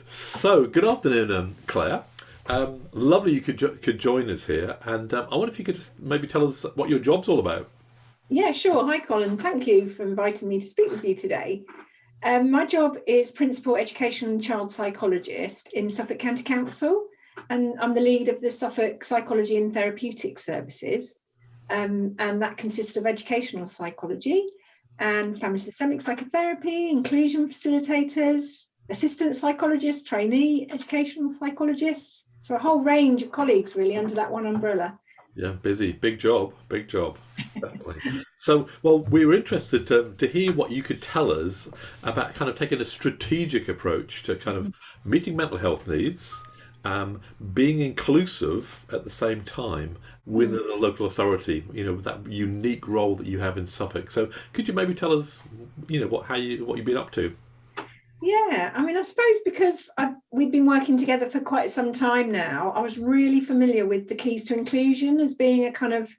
So, good afternoon, Claire. Lovely you could join us here, and I wonder if you could just maybe tell us what your job's all about. Yeah, sure. Hi, Colin. Thank you for inviting me to speak with you today. My job is Principal Educational and Child Psychologist in Suffolk County Council, and I'm the lead of the Suffolk Psychology and Therapeutic Services. And that consists of educational psychology and family systemic psychotherapy, inclusion facilitators, assistant psychologists, trainee educational psychologists. So a whole range of colleagues really under that one umbrella. Yeah, busy, big job, definitely. So, well, we were interested to hear what you could tell us about kind of taking a strategic approach to kind of meeting mental health needs, being inclusive at the same time within Mm. a local authority. With that unique role that you have in Suffolk. So, could you maybe tell us, what you've been up to? Yeah, I mean, I suppose because we've been working together for quite some time now, I was really familiar with the keys to inclusion as being a kind of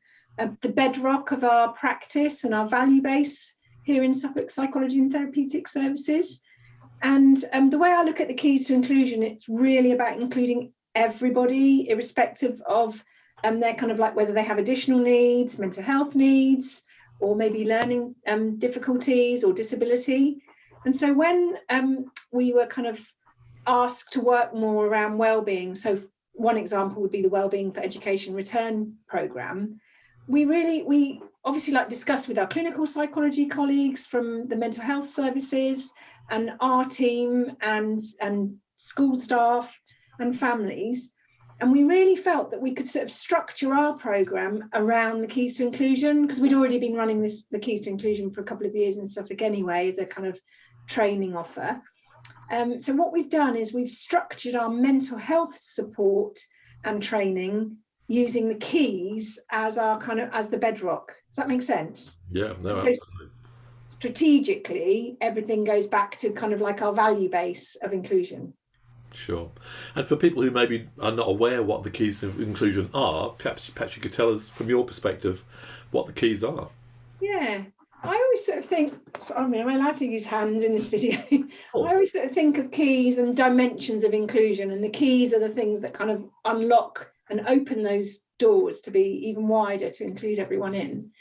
the bedrock of our practice and our value base here in Suffolk Psychology and Therapeutic Services. And the way I look at the keys to inclusion, it's really about including everybody, irrespective of their kind of like whether they have additional needs, mental health needs, or maybe learning difficulties or disability. And so when we were kind of asked to work more around wellbeing, so one example would be the Wellbeing for Education Return programme. We obviously like discussed with our clinical psychology colleagues from the mental health services and our team and school staff and families. And we really felt that we could sort of structure our programme around the keys to inclusion, because we'd already been running the keys to inclusion for a couple of years in Suffolk anyway as a kind of training offer. So what we've done is we've structured our mental health support and training using the keys as our kind of as the bedrock. Does that make sense? Yeah, no, So absolutely. strategically, everything goes back to kind of like our value base of inclusion. Sure. And for people who maybe are not aware what the keys of inclusion are, perhaps you could tell us from your perspective what the keys are. Yeah. I always sort of think, I mean, am I allowed to use hands in this video? I Of course. always sort of think of keys and dimensions of inclusion, and the keys are the things that kind of unlock and open those doors to be even wider to include everyone in.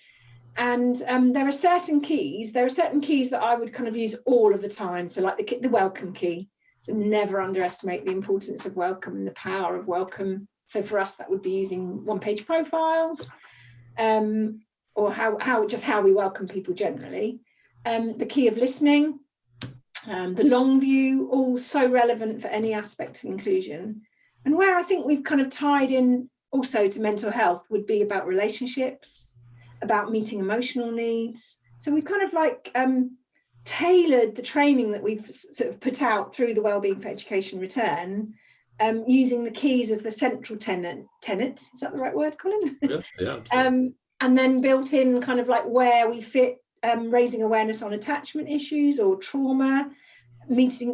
And there are certain keys. There are certain keys that I would kind of use all of the time. So, like the welcome key. So, never underestimate the importance of welcome and the power of welcome. So, for us, that would be using one-page profiles, or how we welcome people generally. The key of listening, the long view, all so relevant for any aspect of inclusion. And where I think we've kind of tied in also to mental health would be about relationships, about meeting emotional needs. So we've kind of like tailored the training that we've sort of put out through the Wellbeing for Education Return, using the keys as the central tenet. Is that the right word, Colin? Yes, yeah, absolutely. And then built in kind of like where we fit raising awareness on attachment issues or trauma,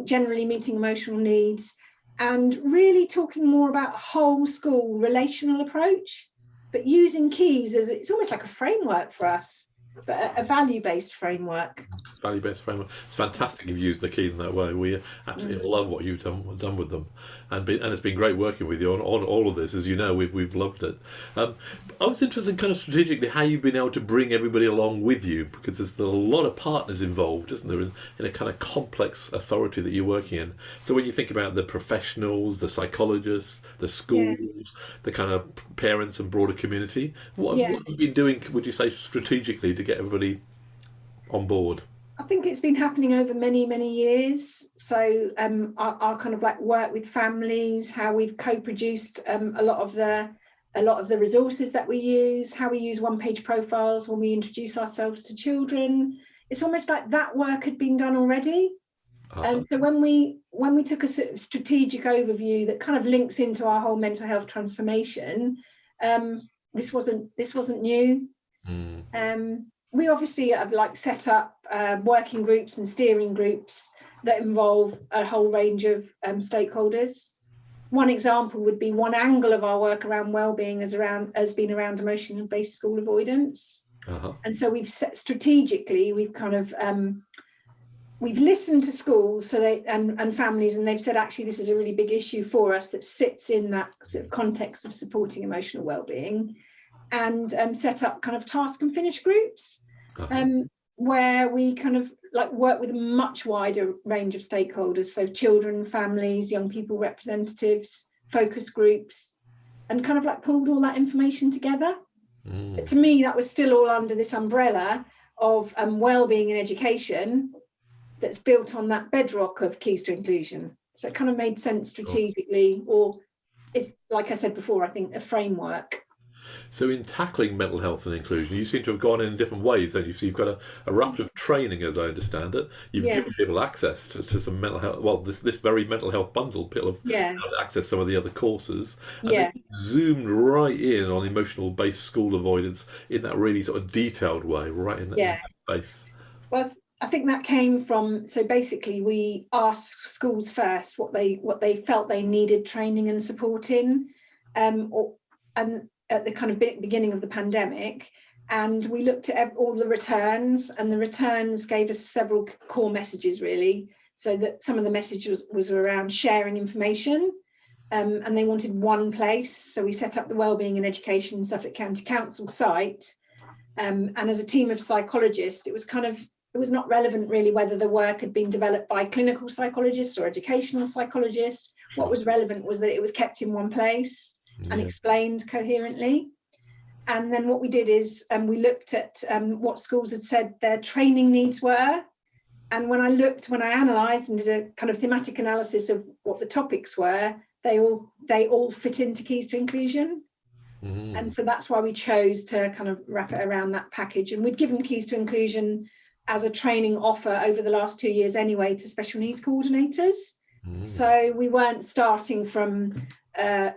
generally meeting emotional needs, and really talking more about a whole school relational approach, but using keys as it's almost like a framework for us, but a value-based framework. Value-based framework. It's fantastic you've used the keys in that way. We Mm. absolutely love what you've done with them, and it's been great working with you on all of this. As you know, we've loved it. I was interested in kind of strategically how you've been able to bring everybody along with you, because there's a lot of partners involved, isn't there, in a kind of complex authority that you're working in. So when you think about the professionals, the psychologists, the Yeah, schools, the kind of parents and broader community, yeah. what have you been doing? Would you say strategically to get everybody on board? I think it's been happening over many, many years. So our kind of like work with families, how we've co-produced a lot of the resources that we use, how we use one-page profiles when we introduce ourselves to children. It's almost like that work had been done already. Uh-huh. And so when we took a sort of strategic overview that kind of links into our whole mental health transformation, this wasn't new. Mm. We obviously have like set up working groups and steering groups that involve a whole range of stakeholders. One example would be one angle of our work around wellbeing has been around emotion-based school avoidance. Uh-huh. And so we've set strategically, we've kind of we've listened to schools and families, and they've said, actually, this is a really big issue for us that sits in that sort of context of supporting emotional well-being, and set up kind of task and finish groups, where we kind of like work with a much wider range of stakeholders, so children, families, young people representatives, focus groups, and kind of like pulled all that information together. But to me, that was still all under this umbrella of well-being and education that's built on that bedrock of keys to inclusion. So it kind of made sense strategically, or it's, like I said before, I think a framework. So in tackling mental health and inclusion, you seem to have gone in different ways. Don't you? So you've got a raft of training, as I understand it. You've given people access to some mental health. Well, this very mental health bundle. People have access to some of the other courses. And then zoomed right in on emotional-based school avoidance in that really sort of detailed way, right in that space. Well, I think that came from, so basically we asked schools first what they felt they needed training and support in, and at the kind of beginning of the pandemic, and we looked at all the returns, and the returns gave us several core messages, really. So that some of the messages was around sharing information, and they wanted one place. So we set up the Wellbeing and Education Suffolk County Council site, and as a team of psychologists, it was not relevant really whether the work had been developed by clinical psychologists or educational psychologists. What was relevant was that it was kept in one place and explained coherently. And then what we did is we looked at what schools had said their training needs were. And when I analysed and did a kind of thematic analysis of what the topics were, they all fit into keys to inclusion. And so that's why we chose to kind of wrap it around that package. And we'd given keys to inclusion as a training offer over the last 2 years anyway to special needs coordinators. So we weren't starting from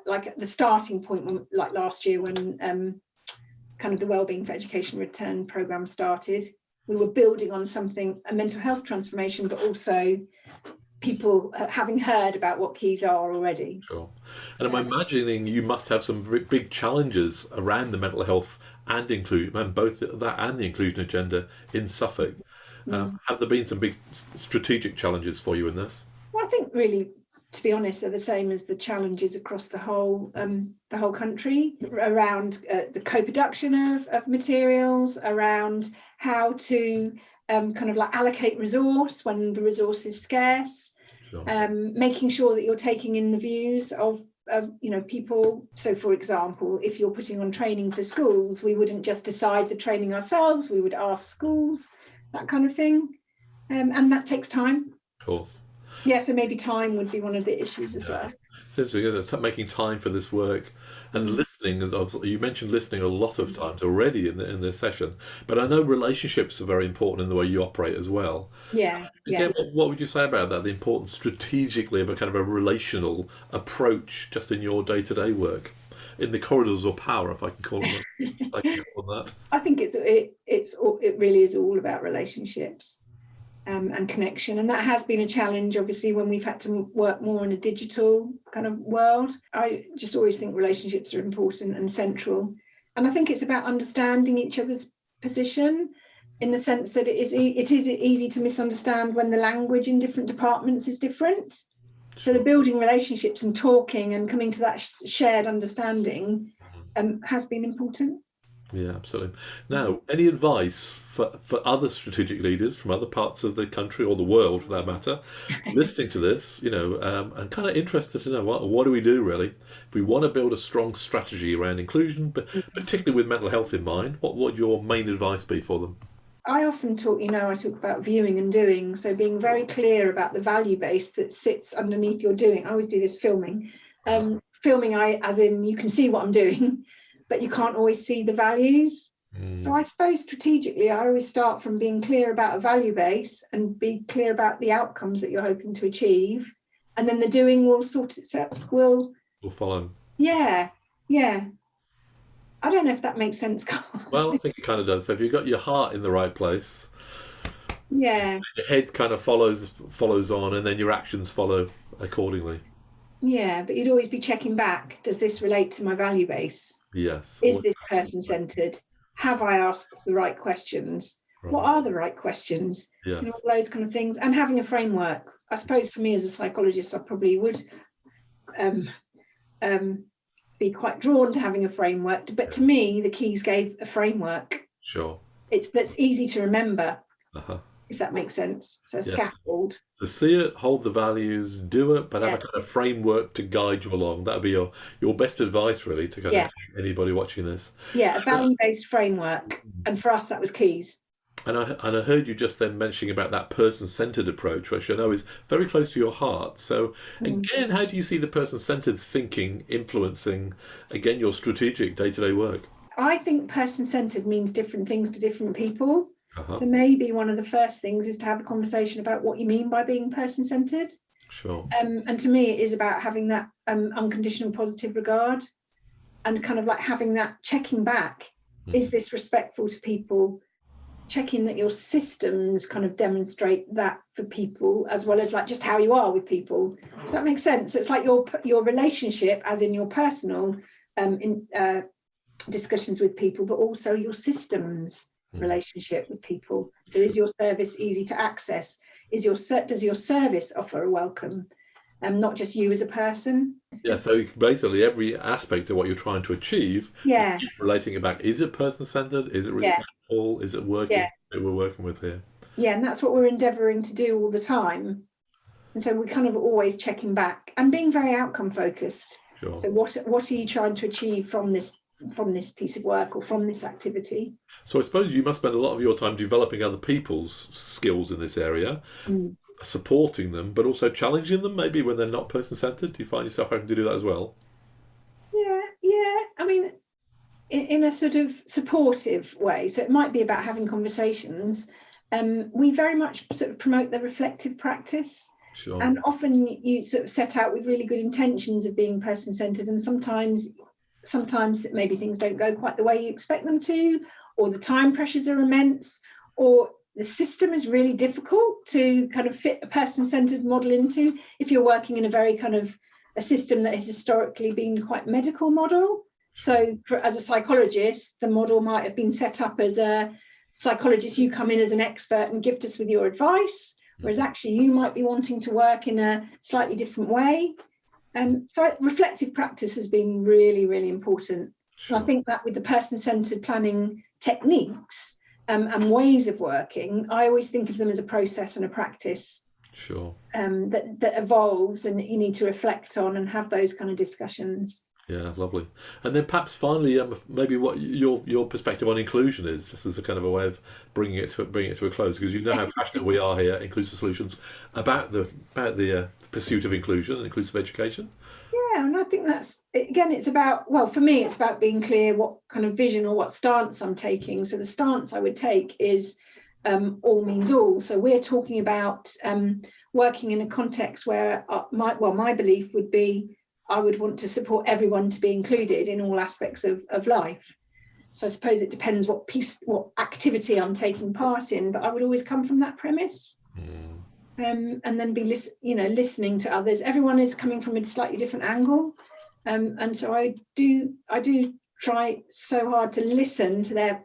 like at the starting point like last year when kind of the Wellbeing for Education Return programme started. We were building on a mental health transformation, but also people having heard about what keys are already. Sure. And I'm imagining you must have some big challenges around the mental health and inclusion, and both that and the inclusion agenda in Suffolk. Have there been some big strategic challenges for you in this? Well, I think really, to be honest, they're the same as the challenges across the whole country around the co-production of materials, around how to kind of like allocate resource when the resource is scarce, making sure that you're taking in the views of people. So for example, if you're putting on training for schools, we wouldn't just decide the training ourselves, we would ask schools, that kind of thing, and that takes time. Of course. Yeah, so maybe time would be one of the issues as well. It's interesting, isn't it? Making time for this work and listening. As you mentioned, listening a lot of times already in this session. But I know relationships are very important in the way you operate as well. Again, what would you say about that? The importance strategically of a kind of a relational approach just in your day-to-day work, in the corridors of power, if I can call them that. I think it really is all about relationships. And connection, and that has been a challenge obviously when we've had to work more in a digital kind of world. I just always think relationships are important and central, and I think it's about understanding each other's position, in the sense that it is easy to misunderstand when the language in different departments is different. So the building relationships and talking and coming to that shared understanding has been important. Yeah, absolutely. Now, any advice for other strategic leaders from other parts of the country or the world, for that matter, listening to this, and kind of interested to know what do we do really if we want to build a strong strategy around inclusion, but particularly with mental health in mind? What would your main advice be for them? I often talk about viewing and doing, so being very clear about the value base that sits underneath your doing. I always do this filming. Filming, as in you can see what I'm doing, but you can't always see the values. So I suppose strategically, I always start from being clear about a value base and be clear about the outcomes that you're hoping to achieve. And then the doing will sort itself, will follow. Yeah. I don't know if that makes sense, Colin. Well, I think it kind of does. So if you've got your heart in the right place, your head kind of follows on, and then your actions follow accordingly. Yeah, but you'd always be checking back. Does this relate to my value base? Yes. Is this person-centered? Have I asked the right questions? what are the right questions, Yes. all those kind of things, and having a framework. I suppose for me as a psychologist, I probably would um, be quite drawn to having a framework, but to me the keys gave a framework. Sure. That's easy to remember, Uh-huh. if that makes sense. So Yeah. scaffold. To see it, hold the values, do it, but have Yeah. a kind of framework to guide you along. That would be your best advice, really, to kind Yeah. of anybody watching this. Yeah, a value-based framework, and for us that was keys. And I heard you just then mentioning about that person-centered approach, which I know is very close to your heart. So again, how do you see the person-centered thinking influencing, again, your strategic day-to-day work? I think person-centered means different things to different people. Uh-huh. So maybe one of the first things is to have a conversation about what you mean by being person-centered. Sure. And to me, it is about having that unconditional positive regard, and kind of like having that checking back. Is this respectful to people? Checking that your systems kind of demonstrate that for people, as well as like just how you are with people. Does that make sense? So it's like your relationship, as in your personal discussions with people, but also your systems relationship with people. So is your service easy to access? Does your service offer a welcome, not just you as a person? Yeah, so basically every aspect of what you're trying to achieve, Yeah. relating it back. Is it person-centered? Is it respectful? Is it working that we're working with here? Yeah, and that's what we're endeavouring to do all the time. And so we're kind of always checking back and being very outcome focused. Sure. So what are you trying to achieve from this piece of work or from this activity? So I suppose you must spend a lot of your time developing other people's skills in this area, supporting them, but also challenging them maybe when they're not person-centered. Do you find yourself having to do that as well? Yeah. I mean, in a sort of supportive way. So it might be about having conversations. We very much sort of promote the reflective practice. Sure. And often you sort of set out with really good intentions of being person-centered, and sometimes maybe things don't go quite the way you expect them to, or the time pressures are immense, or the system is really difficult to kind of fit a person-centered model into if you're working in a very kind of a system that has historically been quite medical model. So as a psychologist, the model might have been set up as a psychologist, you come in as an expert and gift us with your advice, whereas actually you might be wanting to work in a slightly different way. So reflective practice has been really, really important. Sure. And I think that with the person-centered planning techniques and ways of working, I always think of them as a process and a practice. Sure. That evolves and that you need to reflect on and have those kind of discussions. Yeah, lovely. And then perhaps finally, maybe what your perspective on inclusion is, just as a kind of a way of bringing it to a close, because you know how passionate we are here at Inclusive Solutions about the pursuit of inclusion and inclusive education. Yeah, and I think that's, again, it's about, well, for me, it's about being clear what kind of vision or what stance I'm taking. So the stance I would take is all means all. So we're talking about working in a context where my belief would be I would want to support everyone to be included in all aspects of life. So I suppose it depends what activity I'm taking part in, but I would always come from that premise. And then be listening to others. Everyone is coming from a slightly different angle, and so I do try so hard to listen to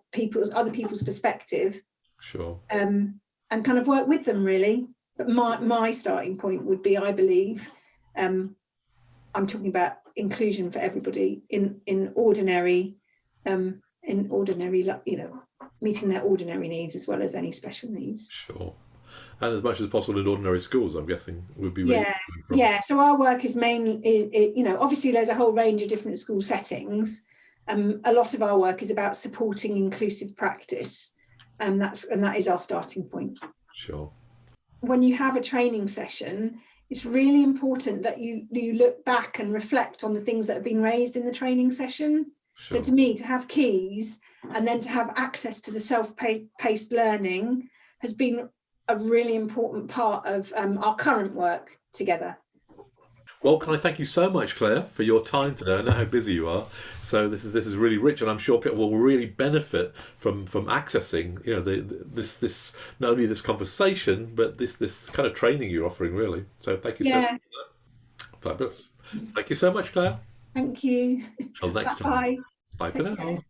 other people's perspective. Sure. And kind of work with them really. But my starting point would be, I believe, I'm talking about inclusion for everybody in ordinary, meeting their ordinary needs as well as any special needs. Sure. And as much as possible in ordinary schools, I'm guessing, would be where yeah. So our work is mainly, obviously there's a whole range of different school settings. A lot of our work is about supporting inclusive practice, and that is our starting point. Sure. When you have a training session, it's really important that you look back and reflect on the things that have been raised in the training session. Sure. So to me, to have keys and then to have access to the self-paced learning has been a really important part of our current work together. Well, can I thank you so much, Claire, for your time today? I know how busy you are, so this is really rich, and I'm sure people will really benefit from accessing, this not only this conversation, but this kind of training you're offering, really. So thank you so much for that. Fabulous. Thank you so much, Claire. Thank you. Till next time. Bye. Bye for now.